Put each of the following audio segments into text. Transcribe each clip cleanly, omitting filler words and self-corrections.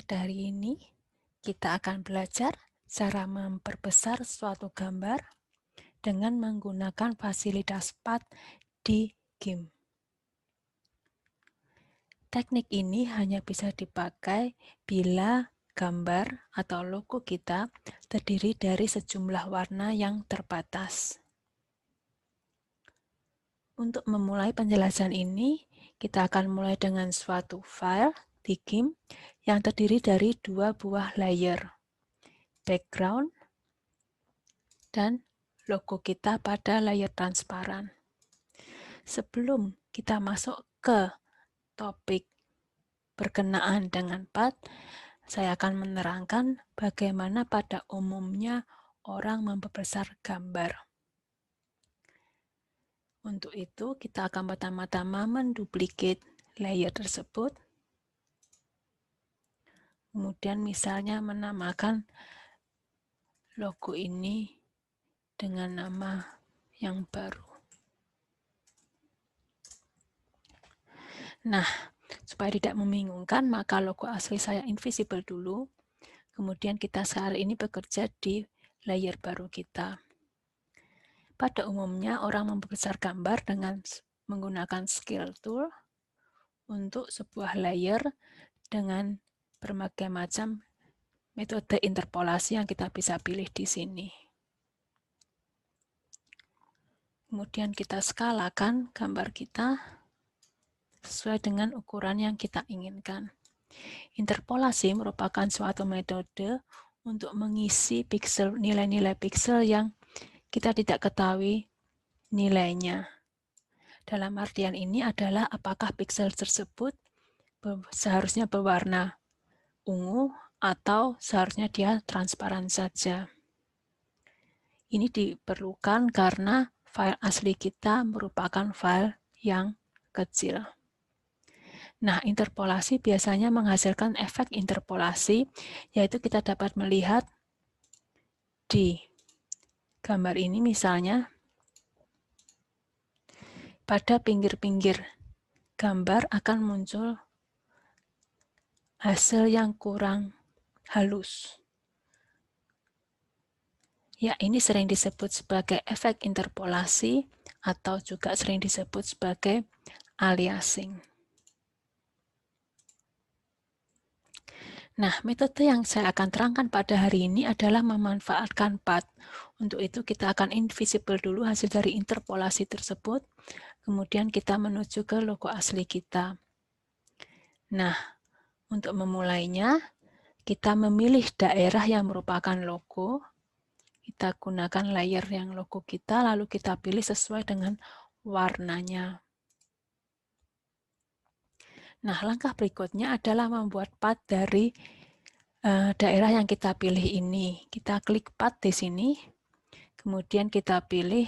Pada hari ini, kita akan belajar cara memperbesar suatu gambar dengan menggunakan fasilitas path di GIMP. Teknik ini hanya bisa dipakai bila gambar atau logo kita terdiri dari sejumlah warna yang terbatas. Untuk memulai penjelasan ini, kita akan mulai dengan suatu file di GIMP yang terdiri dari dua buah layer, background dan logo kita pada layer transparan. Sebelum kita masuk ke topik berkenaan dengan path, saya akan menerangkan bagaimana pada umumnya orang memperbesar gambar. Untuk itu, kita akan pertama-tama menduplikat layer tersebut. Kemudian misalnya menamakan logo ini dengan nama yang baru. Nah, supaya tidak membingungkan, maka logo asli saya invisible dulu. Kemudian kita saat ini bekerja di layer baru kita. Pada umumnya, orang memperbesar gambar dengan menggunakan scale tool untuk sebuah layer dengan berbagai macam metode interpolasi yang kita bisa pilih di sini. Kemudian kita skalakan gambar kita sesuai dengan ukuran yang kita inginkan. Interpolasi merupakan suatu metode untuk mengisi nilai-nilai piksel yang kita tidak ketahui nilainya. Dalam artian ini adalah apakah piksel tersebut seharusnya berwarna ungu atau seharusnya dia transparan saja. Ini diperlukan karena file asli kita merupakan file yang kecil. Nah, interpolasi biasanya menghasilkan efek interpolasi, yaitu kita dapat melihat di gambar ini misalnya, pada pinggir-pinggir gambar akan muncul hasil yang kurang halus. Ya, ini sering disebut sebagai efek interpolasi atau juga sering disebut sebagai aliasing. Nah, metode yang saya akan terangkan pada hari ini adalah memanfaatkan path. Untuk itu kita akan invisible dulu hasil dari interpolasi tersebut, kemudian kita menuju ke logo asli kita. Nah, untuk memulainya, kita memilih daerah yang merupakan logo, kita gunakan layer yang logo kita, lalu kita pilih sesuai dengan warnanya. Nah, langkah berikutnya adalah membuat path dari daerah yang kita pilih ini. Kita klik path di sini, kemudian kita pilih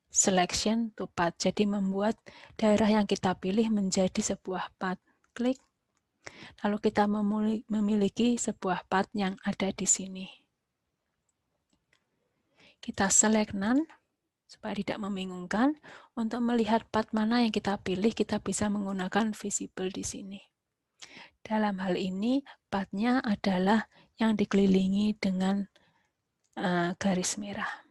selection to path, jadi membuat daerah yang kita pilih menjadi sebuah path. Klik, lalu kita memiliki sebuah path yang ada di sini. Kita select none, supaya tidak membingungkan. Untuk melihat path mana yang kita pilih, kita bisa menggunakan visible di sini. Dalam hal ini, path-nya adalah yang dikelilingi dengan garis merah.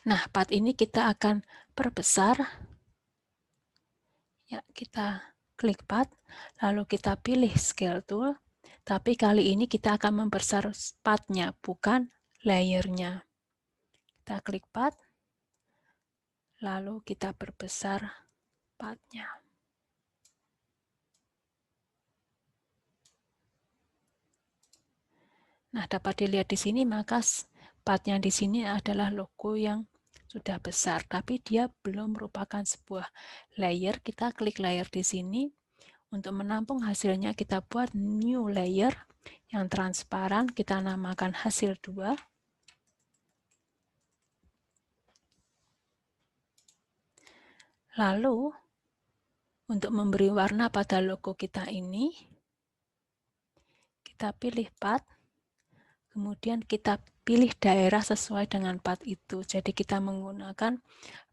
Nah, path ini kita akan perbesar. Ya, kita klik path, lalu kita pilih scale tool, tapi kali ini kita akan membesar path-nya, bukan layer-nya. Kita klik path, lalu kita perbesar path-nya. Nah, dapat dilihat di sini, maka path-nya di sini adalah logo yang sudah besar, tapi dia belum merupakan sebuah layer. Kita klik layer di sini. Untuk menampung hasilnya, kita buat new layer yang transparan, kita namakan hasil 2. Lalu, untuk memberi warna pada logo kita ini, kita pilih path, kemudian kita pilih daerah sesuai dengan path itu. Jadi kita menggunakan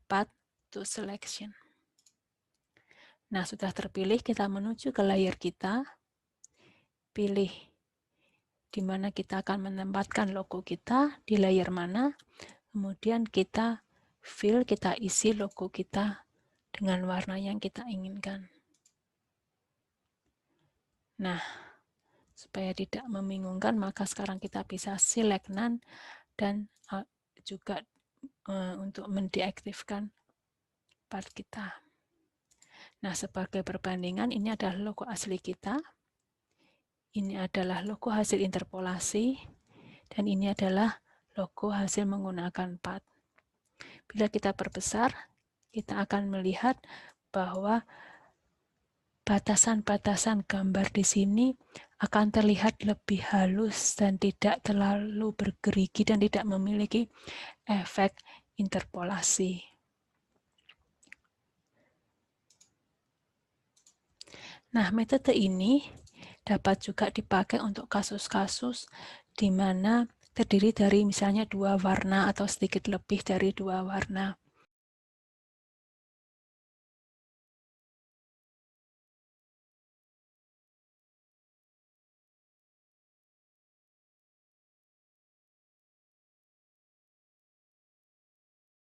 path to selection. Nah, sudah terpilih, kita menuju ke layer kita. pilih di mana kita akan menempatkan logo kita, di layer mana, kemudian kita fill, kita isi logo kita dengan warna yang kita inginkan. Nah, supaya tidak membingungkan, maka sekarang kita bisa select none dan juga untuk mendeaktifkan part kita. Nah, sebagai perbandingan, ini adalah logo asli kita. Ini adalah logo hasil interpolasi, dan ini adalah logo hasil menggunakan path. Bila kita perbesar, kita akan melihat bahwa batasan-batasan gambar di sini akan terlihat lebih halus dan tidak terlalu bergerigi dan tidak memiliki efek interpolasi. Nah, metode ini dapat juga dipakai untuk kasus-kasus di mana terdiri dari misalnya 2 warna atau sedikit lebih dari 2 warna.